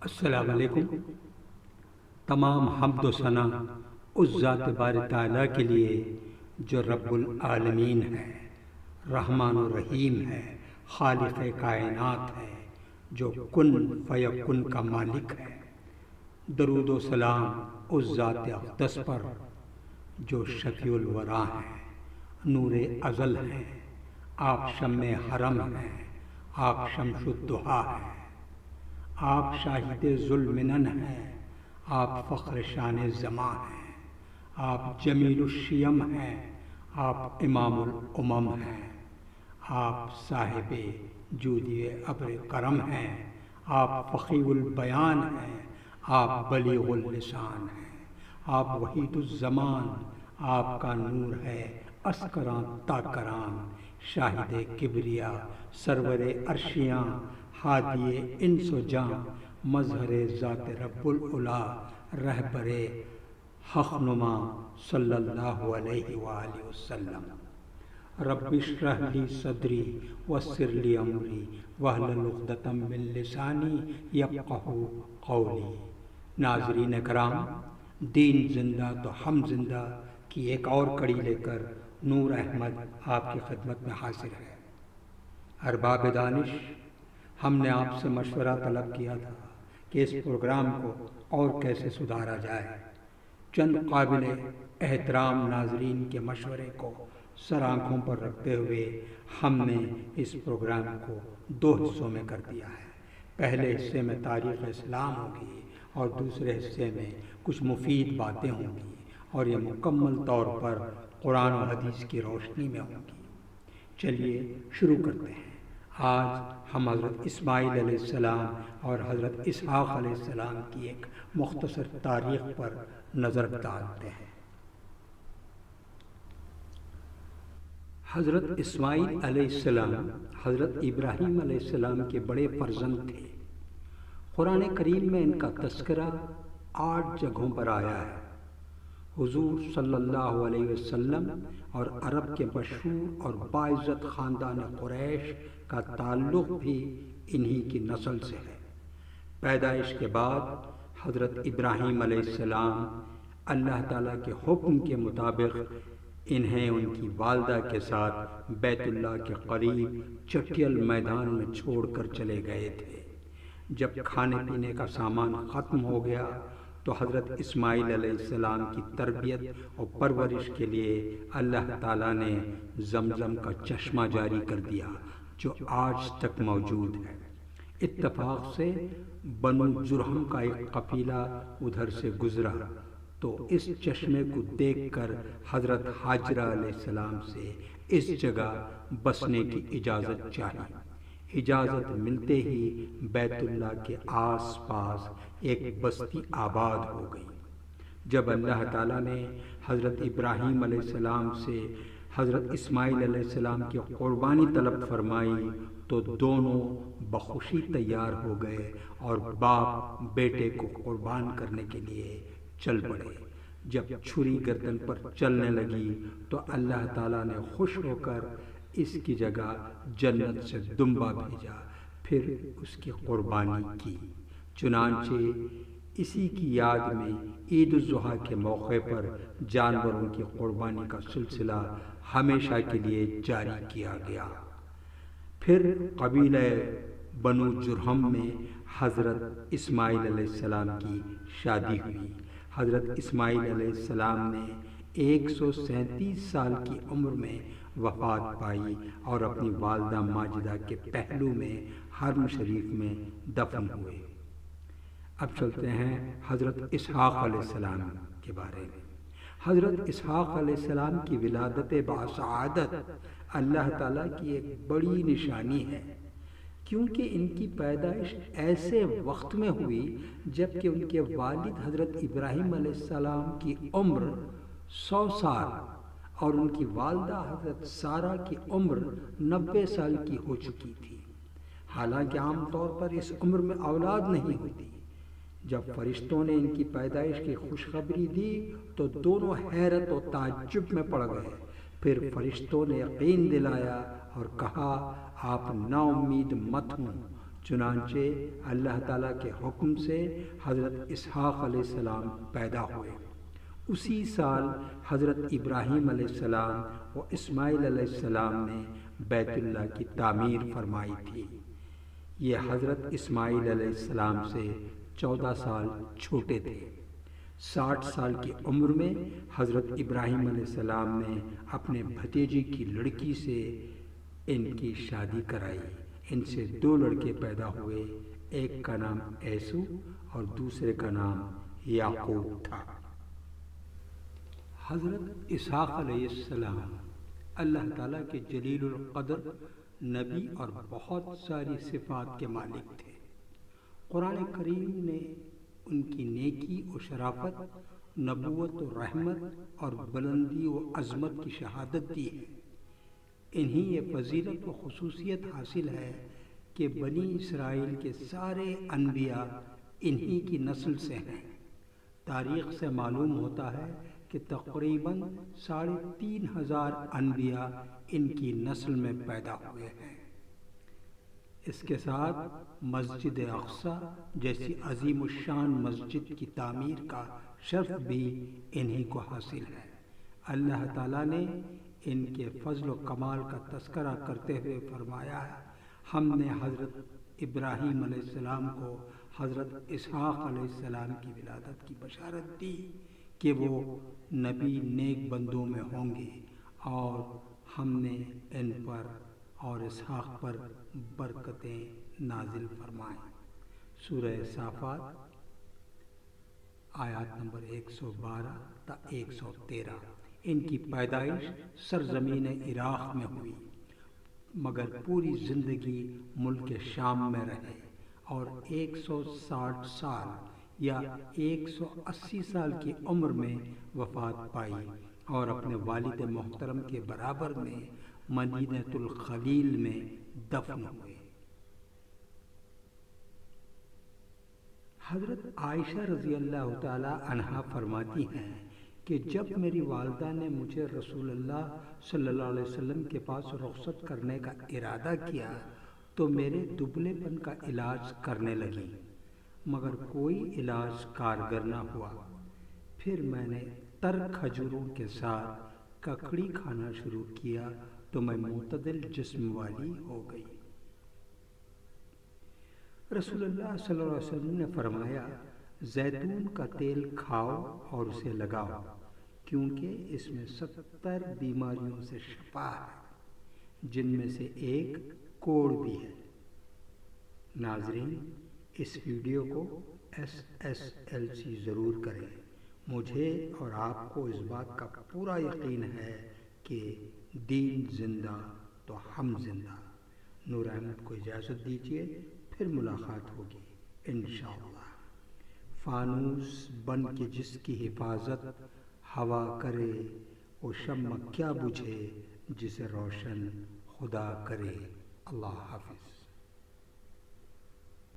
السلام علیکم۔ تمام حمد و ثنا اس ذات باری تعالیٰ کے لیے جو رب العالمین ہے، رحمان و رحیم ہے، خالق کائنات ہے، جو کن فیکن کا مالک ہے۔ درود و سلام اس ذات اقدس پر جو شفیع الورا ہے، نور ازل ہے، آپ شمع حرم ہیں، آپ شمس الضحیٰ ہیں، آپ شاہد ذوالمنن ہیں، آپ فخر شان زماں ہیں، آپ جمیل الشیم ہیں، آپ امام الامم ہیں، آپ صاحب جودی ابر کرم ہیں، آپ فخی البیان ہیں، آپ بلیغ اللسان ہیں، آپ وحید الزمان، آپ کا نور ہے اسکراں تا کراں، شاہد کبریا، سرور عرشیاں، ہادی انس و جاں، مظہر ذات رب العلا، رہبر حق نما صلی اللہ علیہ وآلہ وسلم۔ رب اشرح لی صدری ویسر لی امری واحلل عقدۃ من لسانی یفقہوا قولی۔ ناظرین کرام، دین زندہ تو ہم زندہ کی ایک اور کڑی لے کر نور احمد آپ کی خدمت میں حاضر ہے۔ ارباب دانش، ہم نے آپ سے مشورہ طلب کیا تھا کہ اس پروگرام کو اور کیسے سدھارا جائے۔ چند قابل احترام ناظرین کے مشورے کو سر آنکھوں پر رکھتے ہوئے ہم نے اس پروگرام کو 2 حصوں میں کر دیا ہے۔ پہلے حصے میں تاریخ اسلام ہوگی اور دوسرے حصے میں کچھ مفید باتیں ہوں گی اور یہ مکمل طور پر قرآن و حدیث کی روشنی میں ہوں گی۔ چلیے شروع کرتے ہیں۔ آج ہم حضرت اسماعیل علیہ السلام اور حضرت اسحاق علیہ السلام کی ایک مختصر تاریخ پر نظر ڈالتے ہیں۔ حضرت اسماعیل علیہ السلام حضرت ابراہیم علیہ السلام کے بڑے فرزند تھے۔ قرآن کریم میں ان کا تذکرہ 8 جگہوں پر آیا ہے۔ حضور صلی اللہ علیہ وسلم اور عرب کے مشہور اور باعزت خاندان قریش کا تعلق بھی انہی کی نسل سے ہے۔ پیدائش کے بعد حضرت ابراہیم علیہ السلام اللہ تعالیٰ کے حکم کے مطابق انہیں ان کی والدہ کے ساتھ بیت اللہ کے قریب چٹیل میدان میں چھوڑ کر چلے گئے تھے۔ جب کھانے پینے کا سامان ختم ہو گیا تو حضرت اسماعیل علیہ السلام کی تربیت اور پرورش کے لیے اللہ تعالیٰ نے زمزم کا چشمہ جاری کر دیا جو آج تک موجود ہے۔ اتفاق سے بنو جرہم کا ایک قبیلہ ادھر سے گزرا تو اس چشمے کو دیکھ کر حضرت ہاجرہ علیہ السلام سے اس جگہ بسنے کی اجازت چاہی۔ اجازت ملتے ہی بیت اللہ کے آس پاس ایک بستی آباد ہو گئی۔ جب اللہ تعالیٰ نے حضرت ابراہیم علیہ السلام سے حضرت اسماعیل علیہ السلام کی قربانی طلب فرمائی تو دونوں بخوشی تیار ہو گئے اور باپ بیٹے کو قربان کرنے کے لیے چل پڑے۔ جب چھری گردن پر چلنے لگی تو اللہ تعالیٰ نے خوش ہو کر اس کی جگہ جنت سے دمبا بھیجا، پھر اس کی قربانی کی۔ چنانچہ اسی کی یاد میں عید الاضحیٰ کے موقع پر جانوروں کی قربانی کا سلسلہ ہمیشہ کے لیے جاری کیا گیا۔ پھر قبیلہ بنو جرہم میں حضرت اسماعیل علیہ السلام کی شادی ہوئی۔ حضرت اسماعیل علیہ السلام نے 137 سال کی عمر میں وفات پائی اور اپنی والدہ ماجدہ کے پہلو میں حرم شریف میں دفن ہوئے۔ اب چلتے ہیں حضرت اسحاق علیہ السلام کے بارے میں۔ حضرت اسحاق علیہ السلام کی ولادت بسعادت اللہ تعالیٰ کی ایک بڑی نشانی ہے، کیونکہ ان کی پیدائش ایسے وقت میں ہوئی جب کہ ان کے والد حضرت ابراہیم علیہ السلام کی عمر 100 سال اور ان کی والدہ حضرت سارہ کی عمر 90 سال کی ہو چکی تھی۔ حالانکہ عام طور پر اس عمر میں اولاد نہیں ہوتی۔ جب فرشتوں نے ان کی پیدائش کی خوشخبری دی تو دونوں حیرت و تعجب میں پڑ گئے۔ پھر فرشتوں نے یقین دلایا اور کہا آپ نا امید مت ہوں، چنانچہ اللہ تعالیٰ کے حکم سے حضرت اسحاق علیہ السلام پیدا ہوئے۔ اسی سال حضرت ابراہیم علیہ السلام و اسماعیل علیہ السلام نے بیت اللہ کی تعمیر فرمائی تھی۔ یہ حضرت اسماعیل علیہ السلام سے 14 سال چھوٹے تھے۔ 60 سال کی عمر میں حضرت ابراہیم علیہ السلام نے اپنے بھتیجے کی لڑکی سے ان کی شادی کرائی۔ ان سے 2 لڑکے پیدا ہوئے، ایک کا نام عیسو اور دوسرے کا نام یعقوب تھا۔ حضرت اسحاق علیہ السلام اللہ تعالیٰ کے جلیل القدر نبی اور بہت ساری صفات کے مالک تھے۔ قرآن کریم نے ان کی نیکی و شرافت، نبوت و رحمت اور بلندی و عظمت کی شہادت دی ہے۔ انہیں یہ فضیلت و خصوصیت حاصل ہے کہ بنی اسرائیل کے سارے انبیاء انہی کی نسل سے ہیں۔ تاریخ سے معلوم ہوتا ہے کہ تقریباً 3500 انبیاء ان کی نسل میں پیدا ہوئے ہیں۔ اس کے ساتھ مسجد اقصیٰ جیسی عظیم الشان مسجد کی تعمیر کا شرف بھی انہی کو حاصل ہے۔ اللہ تعالیٰ نے ان کے فضل و کمال کا تذکرہ کرتے ہوئے فرمایا ہے، ہم نے حضرت ابراہیم علیہ السلام کو حضرت اسحاق علیہ السلام کی ولادت کی بشارت دی کہ وہ نبی نیک بندوں میں ہوں گے، اور ہم نے ان پر اور اسحاق پر برکتیں نازل فرمائیں۔ سورہ صافات آیات نمبر 112 تا 113۔ ان کی پیدائش سرزمین عراق میں ہوئی، مگر پوری زندگی ملک شام میں رہے اور 160 سال یا 180 سال کی عمر میں وفات پائی اور اپنے والد محترم کے برابر میں مدینۃ الخلیل میں دفن ہوئے۔ حضرت عائشہ رضی اللہ تعالی عنہا فرماتی ہیں کہ جب میری والدہ نے مجھے رسول اللہ صلی اللہ علیہ وسلم کے پاس رخصت کرنے کا ارادہ کیا تو میرے دبلے پن کا علاج کرنے لگی، مگر کوئی علاج کارگر نہ ہوا۔ پھر میں نے تر کھجوروں کے ساتھ ککڑی کھانا شروع کیا تو میں معتدل جسم والی ہو گئی۔ رسول اللہ صلی اللہ علیہ وسلم نے فرمایا، زیتون کا تیل کھاؤ اور اسے لگاؤ، کیونکہ اس میں 70 بیماریوں سے شفا ہے، جن میں سے ایک کوڑ بھی ہے۔ ناظرین، اس ویڈیو کو SSLC ضرور کریں۔ مجھے اور آپ کو اس بات کا پورا یقین ہے کہ دین زندہ تو ہم زندہ۔ نور احمد کو اجازت دیجیے، پھر ملاقات ہوگی انشاءاللہ۔ فانوس بن کے جس کی حفاظت ہوا کرے، وہ شمع کیا بجھے جسے روشن خدا کرے۔ اللہ حافظ۔